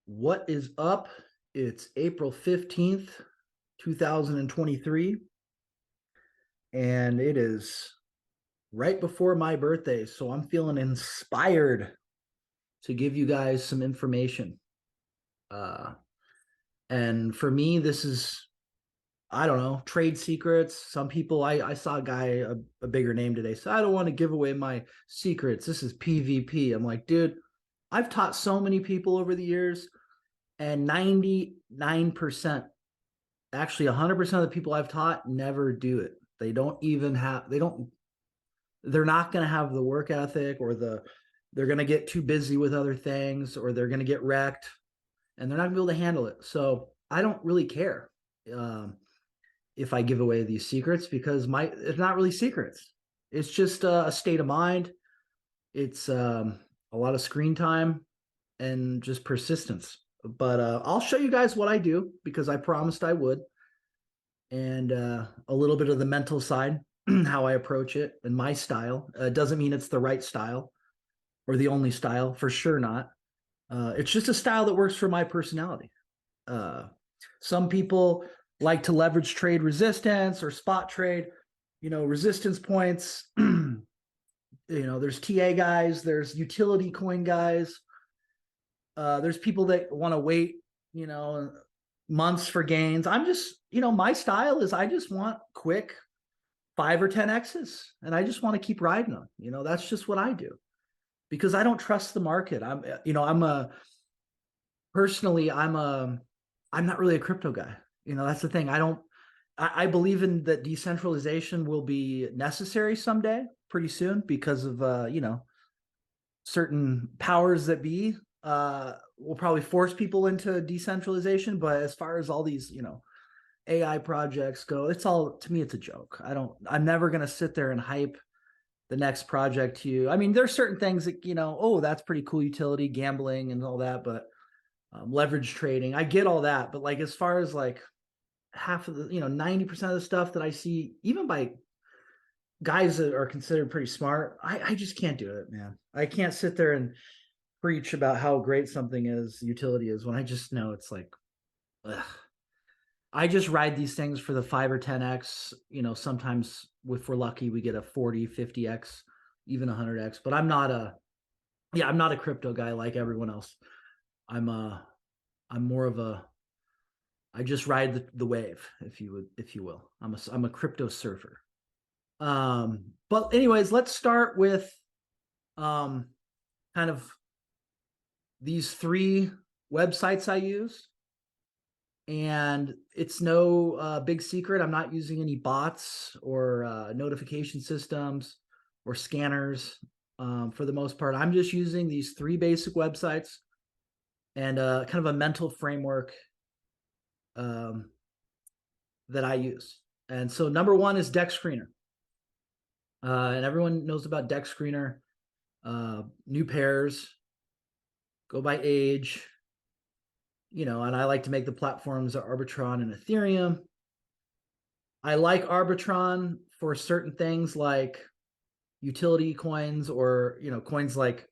What is up? It's April 15th, 2023, and it is right before my birthday. So I'm feeling inspired to give you guys some information. Uh, and for me, this is, I don't know, trade secrets. Some people, I saw a guy, a bigger name today, so I don't want to give away my secrets. This is PvP. I'm like, dude, I've taught so many people over the years, and 99%, actually 100% of the people I've taught never do it. They don't even have, they're not going to have the work ethic, or they're going to get too busy with other things, or they're going to get wrecked and they're not going to be able to handle it. So I don't really care if I give away these secrets, because it's not really secrets. It's just a state of mind. It's a lot of screen time and just persistence. But I'll show you guys what I do, because I promised I would, and a little bit of the mental side, how I approach it, and my style. Doesn't mean it's the right style or the only style, for sure not. It's just a style that works for my personality. Some people like to leverage trade resistance or spot trade, resistance points. There's TA guys, there's utility coin guys. There's people that want to wait, months for gains. I'm just, my style is I just want quick 5 or 10 X's, and I just want to keep riding them. That's just what I do, because I don't trust the market. I'm not really a crypto guy. That's the thing. I believe in that decentralization will be necessary someday, pretty soon, because of, certain powers that be will probably force people into decentralization. But as far as all these, AI projects go, to me, it's a joke. I'm never going to sit there and hype the next project to you. I mean, there's certain things that, oh, that's pretty cool utility, gambling and all that, but leverage trading, I get all that. But like, as far as like half of the, 90% of the stuff that I see, even by guys that are considered pretty smart, I just can't do it, man. I can't sit there and preach about how great something is, utility is, when I just know it's like, ugh. I just ride these things for the 5 or 10x. Sometimes if we're lucky, we get a 40, 50x, even 100x. But I'm not a crypto guy like everyone else. I'm more of I just ride the wave, if you will. I'm a crypto surfer. But anyways, let's start with kind of these 3 websites I use. And it's no big secret. I'm not using any bots or notification systems or scanners for the most part. I'm just using these 3 basic websites and kind of a mental framework that I use. And so number 1 is Dexscreener. And everyone knows about Dexscreener. New pairs, go by age. And I like to make the platforms Arbitron and Ethereum. I like Arbitron for certain things like utility coins, or, coins like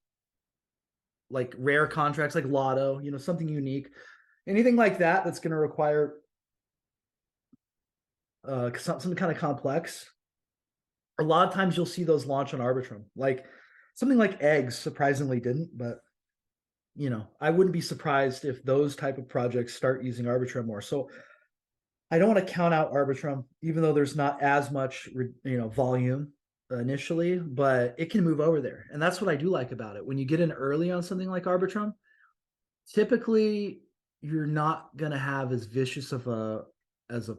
rare contracts like Lotto, something unique. Anything like that that's going to require something kind of complex. A lot of times you'll see those launch on Arbitrum. Like something like eggs surprisingly didn't, but I wouldn't be surprised if those type of projects start using Arbitrum more. So I don't want to count out Arbitrum, even though there's not as much, volume initially, but it can move over there. And that's what I do like about it. When you get in early on something like Arbitrum, typically you're not going to have as vicious of a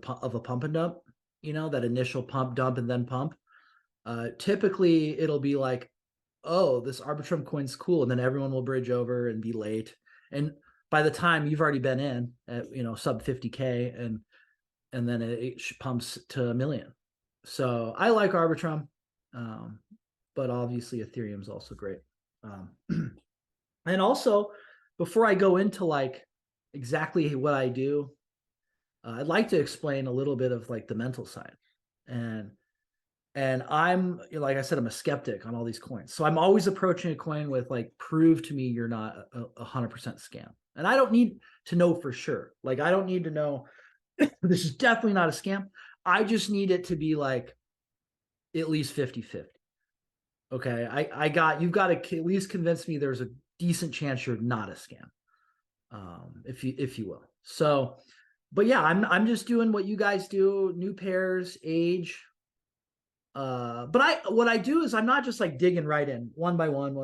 pump and dump, that initial pump, dump, and then pump. Typically it'll be like, oh, this Arbitrum coin's cool, and then everyone will bridge over and be late. And by the time you've already been in at, sub 50K, and then it pumps to $1 million. So I like Arbitrum, but obviously Ethereum is also great. And also, before I go into like exactly what I do, I'd like to explain a little bit of like the mental side. And I'm, like I said, I'm a skeptic on all these coins. So I'm always approaching a coin with like, prove to me you're not a 100% scam. And I don't need to know for sure. Like, I don't need to know this is definitely not a scam. I just need it to be like at least 50-50. Okay. You've got to at least convince me there's a decent chance you're not a scam. If you will. So, but yeah, I'm just doing what you guys do, new pairs, age. But what I do is I'm not just like digging right in one by one.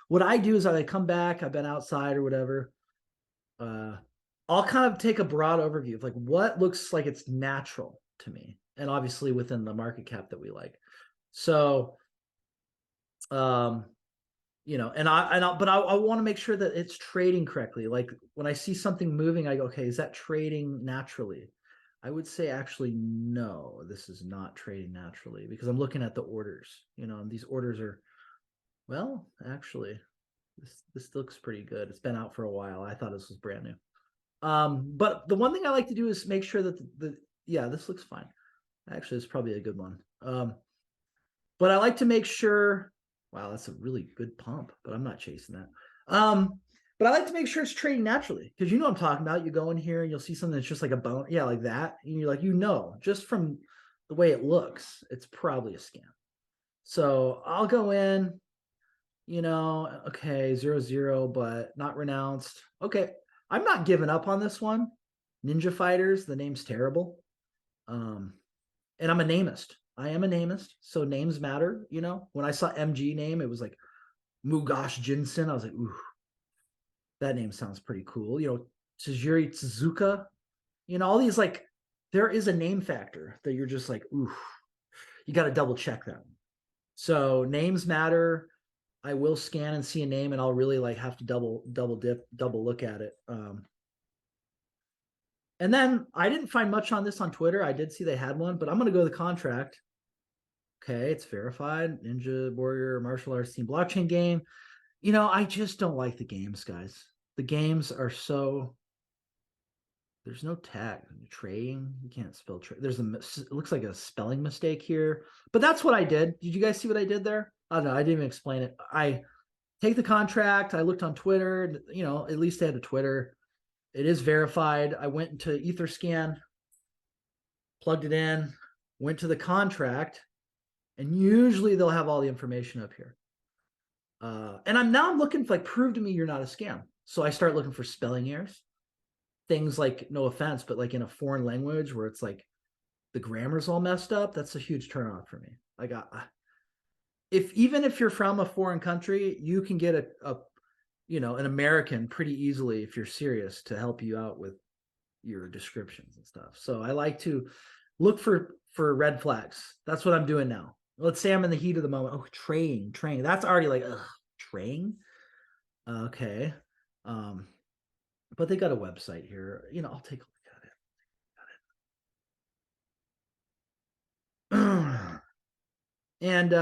What I do is I come back, I've been outside or whatever. I'll kind of take a broad overview of like what looks like it's natural to me, and obviously within the market cap that we like. So, and I want to make sure that it's trading correctly. Like when I see something moving, I go, okay, is that trading naturally? I would say actually, no, this is not trading naturally because I'm looking at the orders, and these orders are, well, actually, this looks pretty good. It's been out for a while. I thought this was brand new. But the one thing I like to do is make sure that yeah, this looks fine. Actually, it's probably a good one. But I like to make sure, wow, that's a really good pump, but I'm not chasing that. But I like to make sure it's trading naturally because what I'm talking about. You go in here and you'll see something that's just like a bone, yeah, like that. And you're like, just from the way it looks, it's probably a scam. So I'll go in, okay, 0-0, but not renounced. Okay, I'm not giving up on this one. Ninja Fighters, the name's terrible. And I'm a namist. I am a namist, so names matter. When I saw MG name, it was like Mugosh Jinsen. I was like, ooh, that name sounds pretty cool. Tsujiri Tsuzuka. All these, like, there is a name factor that you're just like, ooh, you got to double check that one. So names matter. I will scan and see a name, and I'll really like have to double look at it. And then I didn't find much on this on Twitter. I did see they had one, but I'm going to go to the contract. Okay, it's verified. Ninja Warrior Martial Arts Team blockchain game. I just don't like the games, guys. The games are so. There's no tag. Trading. You can't spell trade. It looks like a spelling mistake here, but that's what I did. Did you guys see what I did there? I don't know. I didn't even explain it. I take the contract. I looked on Twitter. At least they had a Twitter. It is verified. I went into Etherscan, plugged it in, went to the contract, and usually they'll have all the information up here. And I'm looking for, like, prove to me you're not a scam. So I start looking for spelling errors, things like, no offense, but like in a foreign language where it's like the grammar's all messed up. That's a huge turnoff for me. Even if you're from a foreign country, you can get an American pretty easily if you're serious to help you out with your descriptions and stuff. So I like to look for red flags. That's what I'm doing now. Let's say I'm in the heat of the moment. Oh, traying. That's already like, traying. Okay. But they got a website here. I'll take a look at it. And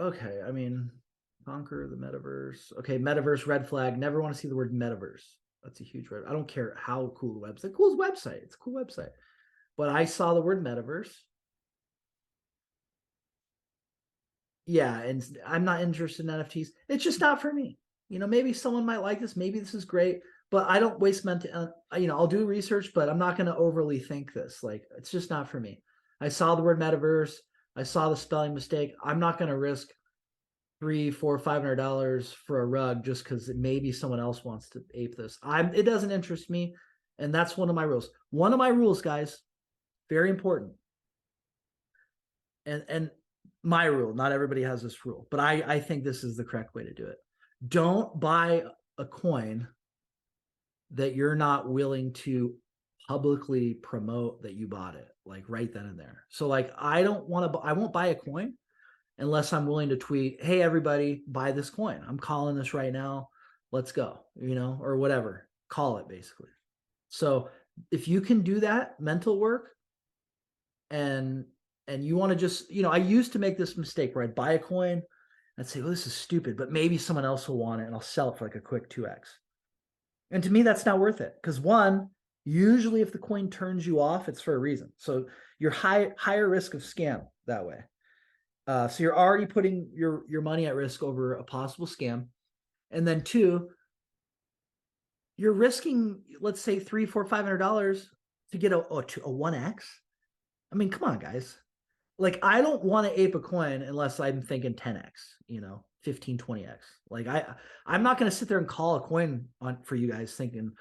okay, I mean, conquer the metaverse. Okay, metaverse red flag. Never want to see the word metaverse. That's a huge red. I don't care how cool the website. Cool website. It's a cool website. But I saw the word metaverse. Yeah, and I'm not interested in NFTs. It's just not for me. Maybe someone might like this. Maybe this is great, but I don't waste mental. I'll do research, but I'm not going to overly think this. Like, it's just not for me. I saw the word metaverse. I saw the spelling mistake. I'm not going to risk $300, $400, $500 for a rug just because maybe someone else wants to ape this. It doesn't interest me, and that's one of my rules. One of my rules, guys, very important. And my rule, not everybody has this rule, but I think this is the correct way to do it. Don't buy a coin that you're not willing to publicly promote that you bought it, like right then and there. So like, I won't buy a coin unless I'm willing to tweet, hey, everybody, buy this coin. I'm calling this right now. Let's go, or whatever. Call it, basically. So if you can do that mental work and you want to just, I used to make this mistake where I'd buy a coin and say, well, this is stupid, but maybe someone else will want it and I'll sell it for like a quick 2x. And to me, that's not worth it. Because one, usually if the coin turns you off, it's for a reason. So you're higher risk of scam that way. So you're already putting your money at risk over a possible scam. And then two, you're risking, let's say three, four, $500 to get a 1x. I mean, come on, guys. Like, I don't want to ape a coin unless I'm thinking 10x, 15, 20x. Like, I'm not going to sit there and call a coin on for you guys thinking,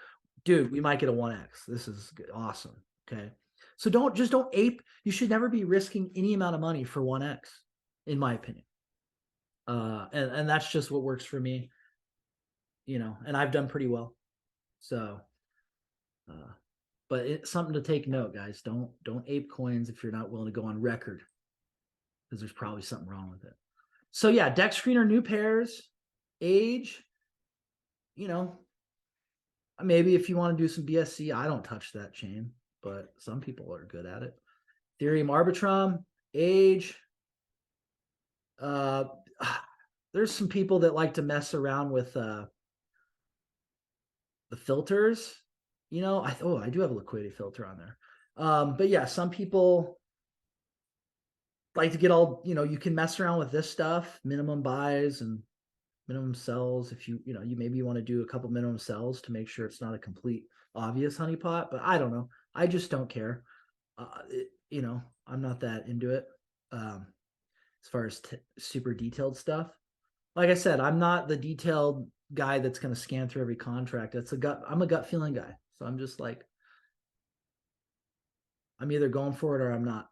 dude, we might get a 1x. This is awesome. Okay. So don't ape. You should never be risking any amount of money for 1x, in my opinion. And that's just what works for me, and I've done pretty well. So, but it's something to take note, guys. Don't ape coins if you're not willing to go on record, because there's probably something wrong with it. So yeah, Dexscreener, new pairs, age, maybe if you want to do some BSC, I don't touch that chain, but some people are good at it. Ethereum Arbitrum, age. There's some people that like to mess around with the filters. I do have a liquidity filter on there. But yeah, some people like to get all, you can mess around with this stuff, minimum buys and minimum sells. If you maybe want to do a couple minimum sells to make sure it's not a complete obvious honeypot, but I don't know. I just don't care. I'm not that into it. As far as super detailed stuff, like I said, I'm not the detailed guy that's going to scan through every contract. I'm a gut feeling guy. So I'm just like, I'm either going for it or I'm not.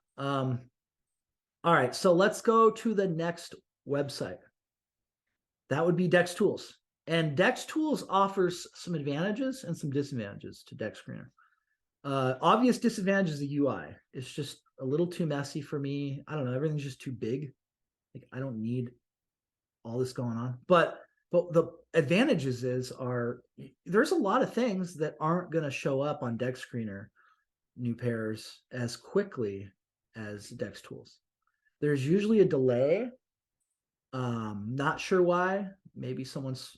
All right, so let's go to the next website. That would be Dextools. And Dextools offers some advantages and some disadvantages to Dexscreener. Obvious disadvantage is the UI. It's just a little too messy for me. I don't know. Everything's just too big. Like, I don't need all this going on. But the advantages are there's a lot of things that aren't going to show up on Dexscreener new pairs as quickly as Dextools. There's usually a delay. Not sure why. Maybe someone's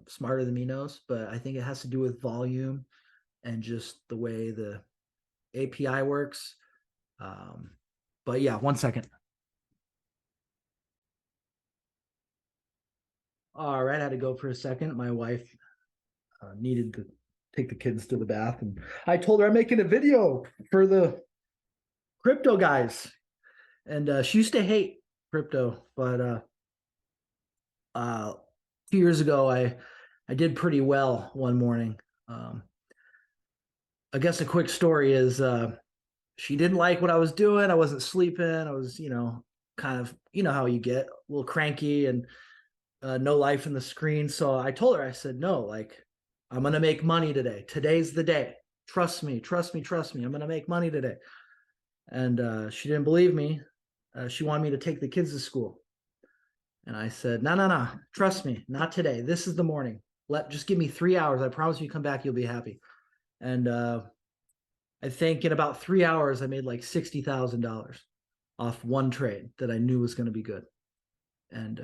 smarter than me knows, but I think it has to do with volume and just the way the API works. But yeah, 1 second. All right, I had to go for a second. My wife needed to take the kids to the bath, and I told her I'm making a video for the crypto guys. And she used to hate crypto, but 2 years ago, I did pretty well one morning. I guess a quick story is she didn't like what I was doing. I wasn't sleeping. I was, kind of, how you get a little cranky and no life in the screen. So I told her, I said, no, like, I'm going to make money today. Today's the day. Trust me, trust me, trust me. I'm going to make money today. And she didn't believe me. She wanted me to take the kids to school. And I said, no, trust me, not today. This is the morning. Just give me 3 hours. I promise you come back, you'll be happy. And I think in about 3 hours, I made like $60,000 off one trade that I knew was going to be good. And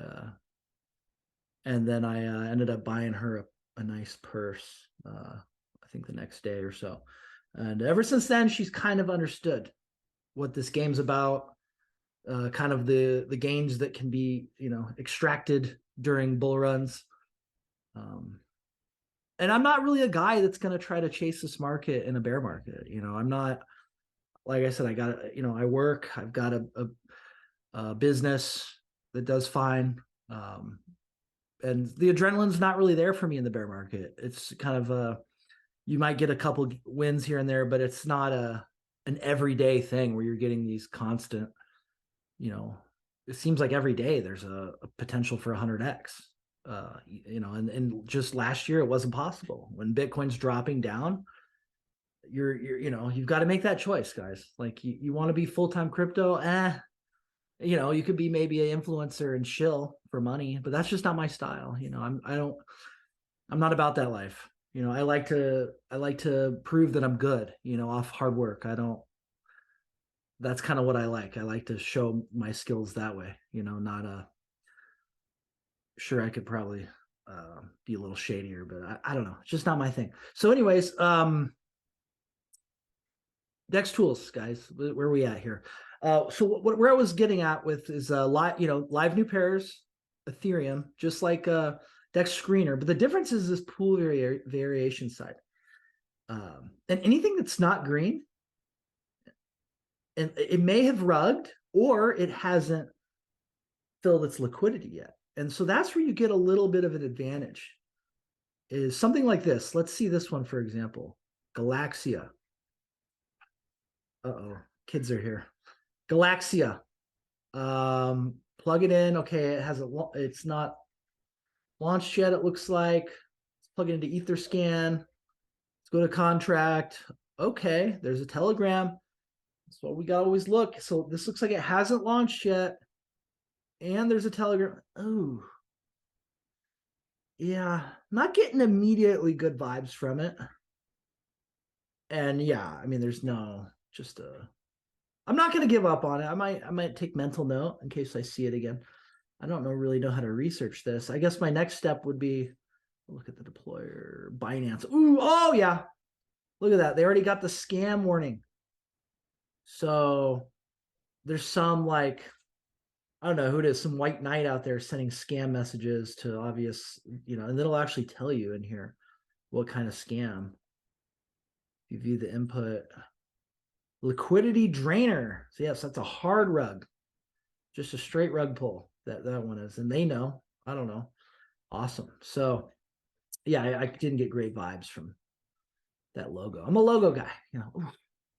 then I ended up buying her a nice purse, I think the next day or so. And ever since then, she's kind of understood what this game's about. Kind of the gains that can be, extracted during bull runs. And I'm not really a guy that's going to try to chase this market in a bear market. I'm not, like I said, I work, I've got a business that does fine. And the adrenaline's not really there for me in the bear market. It's kind of you might get a couple wins here and there, but it's not an everyday thing where you're getting these constant, it seems like every day there's a potential for 100x. And just last year it wasn't possible. When Bitcoin's dropping down, you've got to make that choice, guys. Like, you want to be full-time crypto, you could be maybe an influencer and shill for money, but that's just not my style. I'm not about that life. I like to prove that I'm good, off hard work. That's kind of what I like. I like to show my skills that way, not sure, I could probably be a little shadier, but I don't know. It's just not my thing. So anyways, Dextools, guys, where are we at here? So where I was getting at with is live, live new pairs, Ethereum, just like Dexscreener, but the difference is this pool variation side. And anything that's not green, and it may have rugged or it hasn't filled its liquidity yet. And so that's where you get a little bit of an advantage, is something like this. Let's see this one, for example, Galaxia. Uh-oh, kids are here. Galaxia. Plug it in. Okay, it's not launched yet, it looks like. Let's plug it into Etherscan. Let's go to contract. Okay, there's a telegram. That's what we gotta always look. So this looks like it hasn't launched yet. And there's a telegram. Oh, yeah, not getting immediately good vibes from it. And yeah, I mean, there's no just I'm not going to give up on it. I might take mental note in case I see it again. I don't really know how to research this. I guess my next step would be look at the deployer, Binance. Ooh, oh yeah. Look at that. They already got the scam warning. So there's some like, I don't know who it is, some white knight out there sending scam messages to obvious, and it'll actually tell you in here what kind of scam. If you view the input, liquidity drainer. So yes, that's a hard rug, just a straight rug pull. That one is, and they know. I don't know. Awesome. So yeah, I didn't get great vibes from that logo. I'm a logo guy.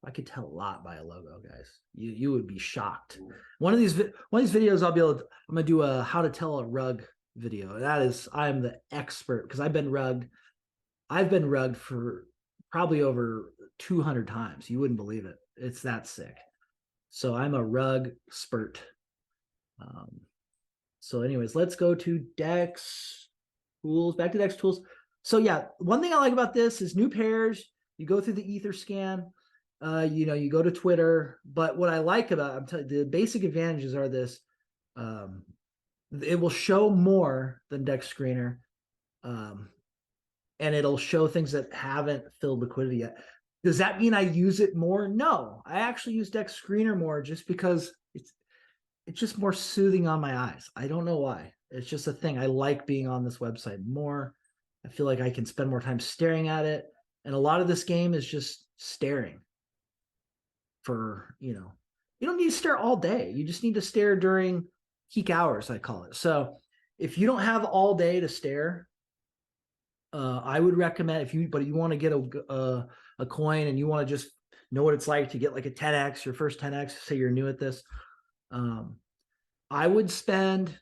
I could tell a lot by a logo, guys. You would be shocked. One of these videos I'm gonna do a how to tell a rug video. I'm the expert because I've been rugged for probably over 200 times. You wouldn't believe it. It's that sick. So I'm a rug expert. So anyways, let's go to Dextools, back to Dextools. So yeah, one thing I like about this is new pairs. You go through the Etherscan, you go to Twitter. But what I like about, I'm telling you, the basic advantages are this. It will show more than Dexscreener. And it'll show things that haven't filled liquidity yet. Does that mean I use it more? No, I actually use Dextools more just because it's just more soothing on my eyes. I don't know why. It's just a thing. I like being on this website more. I feel like I can spend more time staring at it. And a lot of this game is just staring for, you don't need to stare all day. You just need to stare during peak hours, I call it. So if you don't have all day to stare, I would recommend but you want to get a coin and you want to just know what it's like to get like a 10x, your first 10x, say you're new at this. I would spend,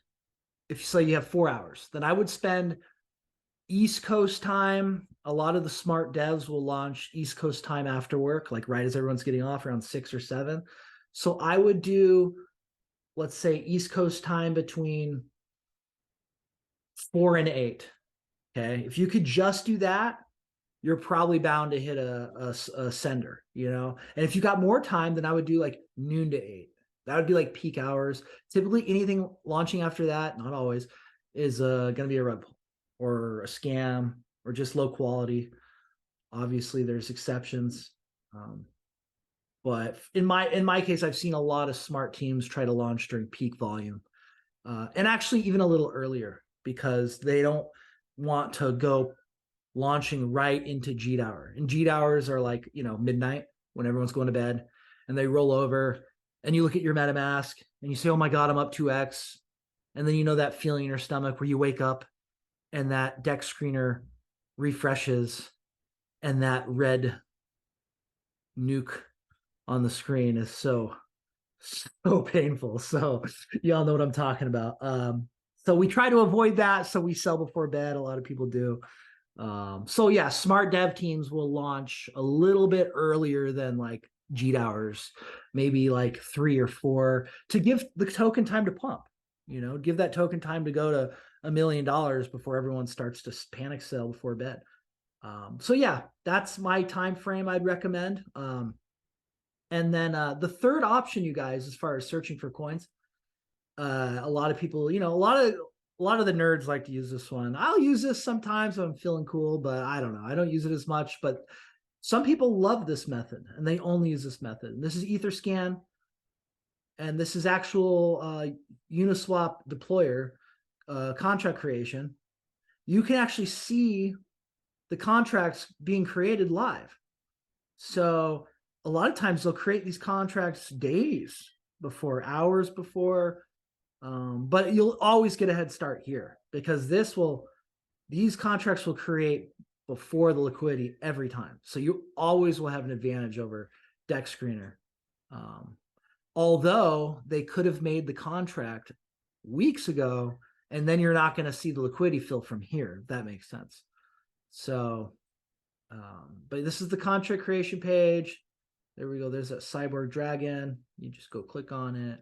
if you say you have 4 hours, then I would spend East Coast time. A lot of the smart devs will launch East Coast time after work, like right as everyone's getting off around 6 or 7. So I would do, let's say East Coast time between 4 and 8. Okay. If you could just do that, you're probably bound to hit a sender, And if you got more time, then I would do like noon to 8. That would be like peak hours. Typically anything launching after that, not always, is going to be a rug pull or a scam or just low quality. Obviously there's exceptions. But in my case, I've seen a lot of smart teams try to launch during peak volume. And actually even a little earlier because they don't want to go launching right into Jeet hour. And Jeet hours are like, midnight when everyone's going to bed, and they roll over and you look at your MetaMask and you say, oh my God, I'm up 2x. And then that feeling in your stomach where you wake up and that Dexscreener refreshes and that red nuke on the screen is so painful. So y'all know what I'm talking about. So we try to avoid that. So we sell before bed. A lot of people do. So yeah, smart dev teams will launch a little bit earlier than like Jeet hours, maybe like 3 or 4, to give the token time to pump, give that token time to go to $1 million before everyone starts to panic sell before bed. So yeah, that's my time frame I'd recommend. And then the third option, you guys, as far as searching for coins, a lot of people, a lot of the nerds like to use this one. I'll use this sometimes if I'm feeling cool, but I don't know. I don't use it as much, but some people love this method and they only use this method. And this is Etherscan. And this is actual Uniswap deployer contract creation. You can actually see the contracts being created live. So a lot of times they'll create these contracts days before, hours before, but you'll always get a head start here because these contracts will create before the liquidity every time. So you always will have an advantage over Dexscreener. Although they could have made the contract weeks ago, and then you're not going to see the liquidity fill from here, if that makes sense. So, but this is the contract creation page. There we go. There's that cyborg dragon. You just go click on it,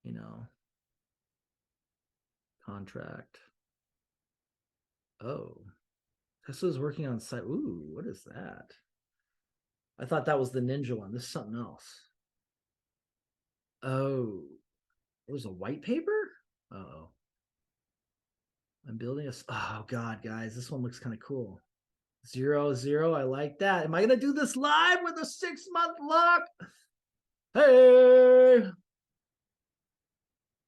you know, contract. Oh, Tesla's working on site. Ooh, what is that? I thought that was the ninja one. This is something else. Oh, there's a white paper? Uh-oh. I'm building a. Oh, God, guys. This one looks kind of cool. 0-0. I like that. Am I going to do this live with a 6-month lock? Hey.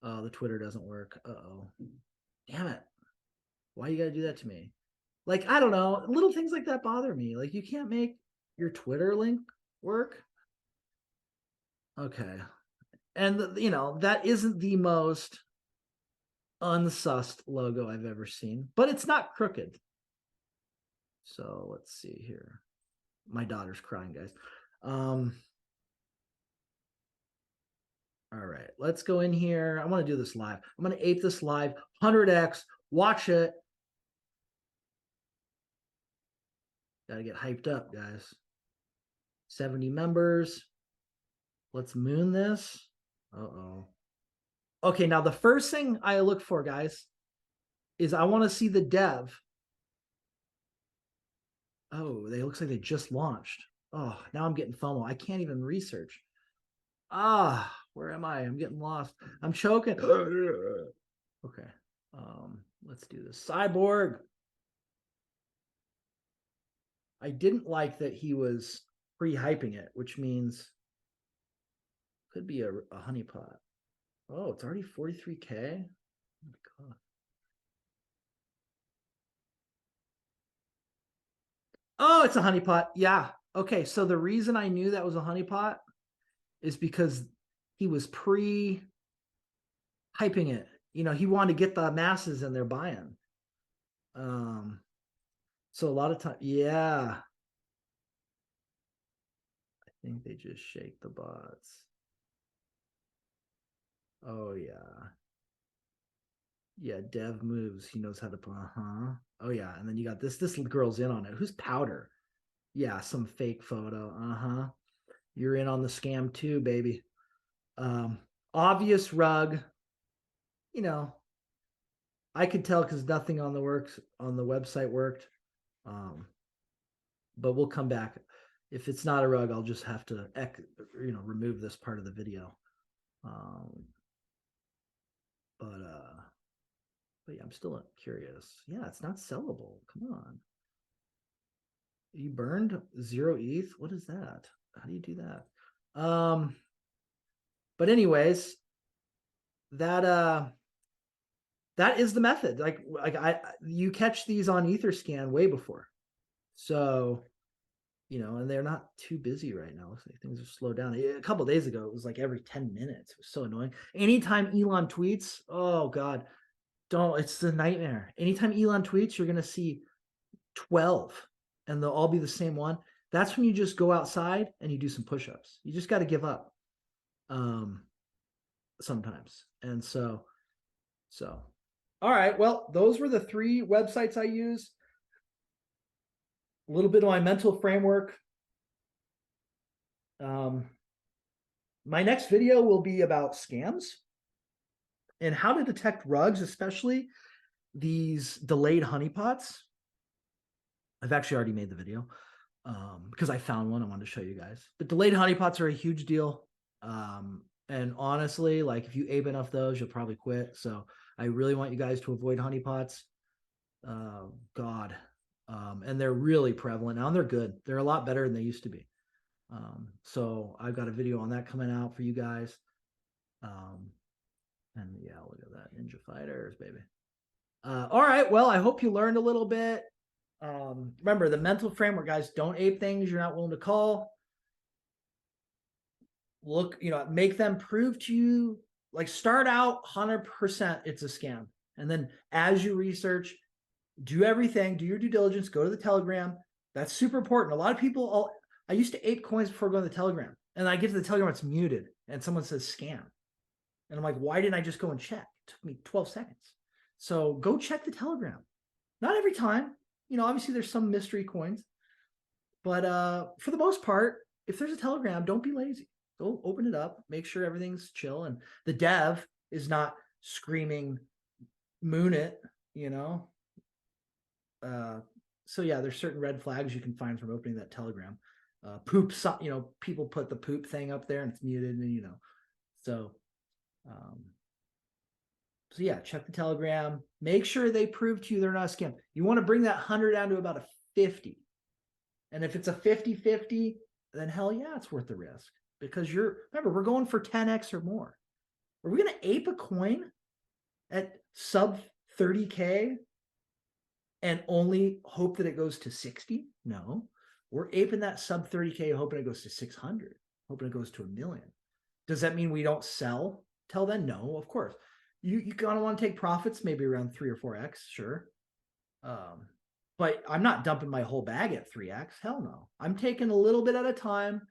Oh, the Twitter doesn't work. Uh-oh. Damn it. Why you got to do that to me? Like, I don't know. Little things like that bother me. Like, you can't make your Twitter link work. Okay. And, you know, that isn't the most unsussed logo I've ever seen, but it's not crooked. So let's see here. My daughter's crying, guys. All right, let's go in here. I want to do this live. I'm going to ape this live, 100x, watch it. Got to get hyped up, guys. 70 members. Let's moon this. Uh-oh. Okay, now the first thing I look for, guys, is I want to see the dev. Oh, they looks like they just launched. Oh, now I'm getting FOMO. I can't even research. Ah, where am I? I'm getting lost. I'm choking. Okay. Let's do this. Cyborg. I didn't like that he was pre-hyping it, which means could be a honeypot. Oh, it's already 43K. Oh my God. Oh, it's a honeypot. Yeah. Okay. So the reason I knew that was a honeypot is because he was pre-hyping it. You know, he wanted to get the masses in there buying. So a lot of time, yeah. I think they just shake the bots. Oh yeah. Yeah, dev moves. He knows how to put. Oh yeah, and then you got this. This girl's in on it. Who's Powder? Yeah, some fake photo. You're in on the scam too, baby. Obvious rug. You know, I could tell because nothing on the website worked. But we'll come back. If it's not a rug, I'll just have to remove this part of the video. But yeah, I'm still curious. Yeah, it's not sellable. Come on. You burned 0 ETH? What is that? How do you do that? But anyways, that is the method. Like you catch these on Etherscan way before. So, you know, and they're not too busy right now. Looks like things are slowed down. A couple days ago, it was like every 10 minutes. It was so annoying. Anytime Elon tweets, oh God, it's the nightmare. Anytime Elon tweets, you're gonna see 12 and they'll all be the same one. That's when you just go outside and you do some push-ups. You just got to give up sometimes. And so all right, well, those were the 3 websites I used. A little bit of my mental framework. My next video will be about scams and how to detect rugs, especially these delayed honeypots. I've actually already made the video because I found one I wanted to show you guys. But delayed honeypots are a huge deal. And honestly, like if you ape enough of those, you'll probably quit. So I really want you guys to avoid honeypots. God. And they're really prevalent now, and they're good. They're a lot better than they used to be. So I've got a video on that coming out for you guys. And yeah, look at that, Ninja Fighters, baby. All right, well, I hope you learned a little bit. Remember the mental framework, guys. Don't ape things you're not willing to call. Look, make them prove to you, like, start out 100% it's a scam, and then as you research, do everything, do your due diligence, go to the Telegram. That's super important. A lot of people, I used to ape coins before going to the Telegram, and I get to the Telegram, it's muted, and someone says scam, and I'm like, why didn't I just go and check? It took me 12 seconds. So go check the Telegram. Not every time, obviously there's some mystery coins, but for the most part, if there's a Telegram, don't be lazy. Go open it up, make sure everything's chill, and the dev is not screaming moon it. So yeah, there's certain red flags you can find from opening that Telegram. Poop, people put the poop thing up there and it's muted, and so so yeah, check the Telegram. Make sure they prove to you they're not a scam. You want to bring that 100 down to about a 50. And if it's a 50-50, then hell yeah, it's worth the risk. Because remember, we're going for 10x or more. Are we going to ape a coin at sub 30K and only hope that it goes to 60? No. We're aping that sub 30K, hoping it goes to 600, hoping it goes to 1 million. Does that mean we don't sell till then? No, of course. You kind of want to take profits, maybe around 3 or 4x, sure. But I'm not dumping my whole bag at 3x. Hell no. I'm taking a little bit at a time.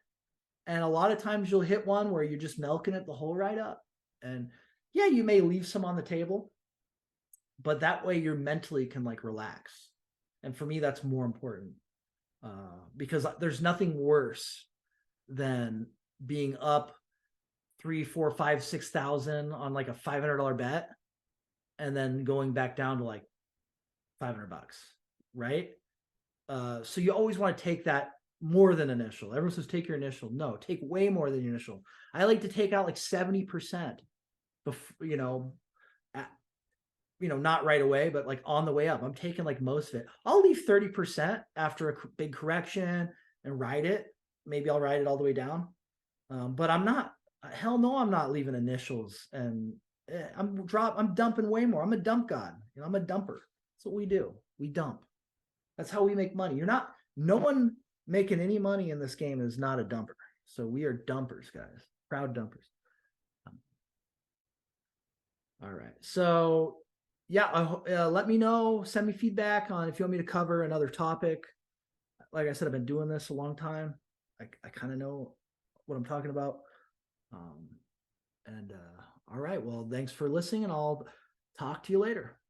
And a lot of times you'll hit one where you're just milking it the whole ride up. And yeah, you may leave some on the table, but that way you're mentally can like relax. And for me, that's more important because there's nothing worse than being up 3, 4, 5, 6,000 on like a $500 bet and then going back down to like $500, right? So you always want to take that more than initial. Everyone says take your initial. No, take way more than your initial. I like to take out like 70%, before, not right away, but like on the way up. I'm taking like most of it. I'll leave 30% after a big correction and ride it. Maybe I'll ride it all the way down. But I'm not, hell no, I'm not leaving initials, and I'm dumping way more. I'm a dump god. I'm a dumper. That's what we do. We dump. That's how we make money. No one making any money in this game is not a dumper. So we are dumpers, guys. Proud dumpers. All right. So yeah, let me know. Send me feedback on if you want me to cover another topic. Like I said, I've been doing this a long time. I kind of know what I'm talking about. All right. Well, thanks for listening, and I'll talk to you later.